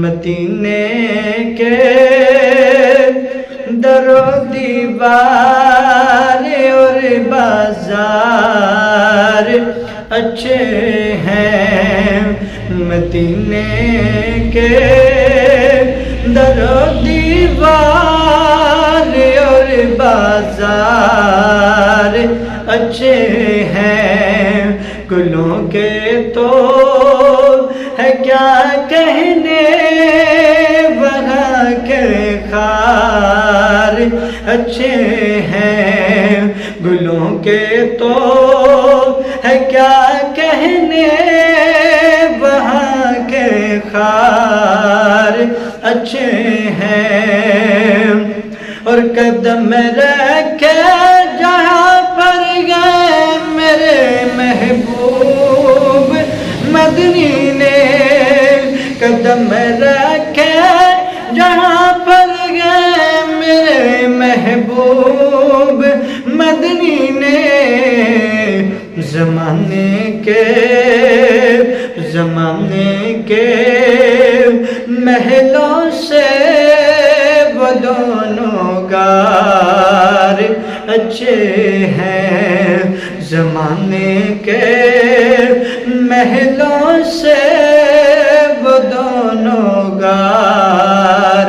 مدینے کے در و دیوار اور بازار اچھے ہیں، مدینے کے در و دیوار اور بازار اچھے ہیں، گلوں کے تو ہے کیا کہنے، وہاں کے خار اچھے ہیں، گلوں کے تو ہے کیا کہنے، وہاں کے خار اچھے ہیں، اور قدم رکھے جہاں پر گئے میرے محبوب مدنی نے، قدم رکھے جہاں پر گئے میرے محبوب مدنی نے، زمانے کے محلوں سے وہ دونوں گار اچھے ہیں، زمانے کے محلوں سے وہ دونوں گار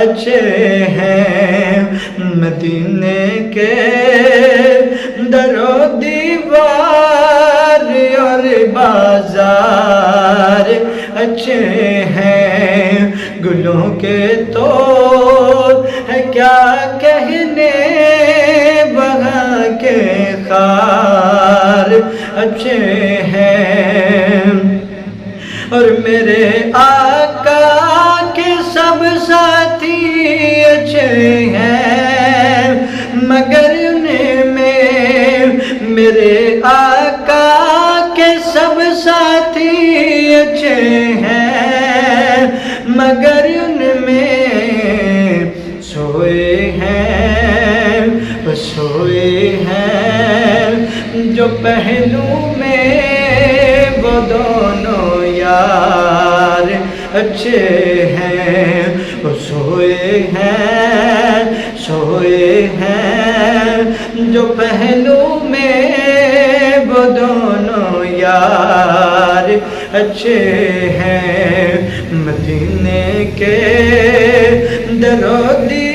اچھے ہیں، مدینے کے در و دیوار اور بازار اچھے ہیں، گلوں کے تو ہے کیا کہنے، وہاں کے خار اچھے ہیں، اور میرے آقا کے سب ساتھی اچھے ہیں، مگر ان میں میرے آقا کے سب ساتھی اچھے ہیں، مگر ان میں سوئے ہیں جو پہلو میں وہ دونوں یار اچھے ہیں، وہ سوئے ہیں جو پہلو میں وہ دونوں یار اچھے ہیں، مدینے کے در و دیوار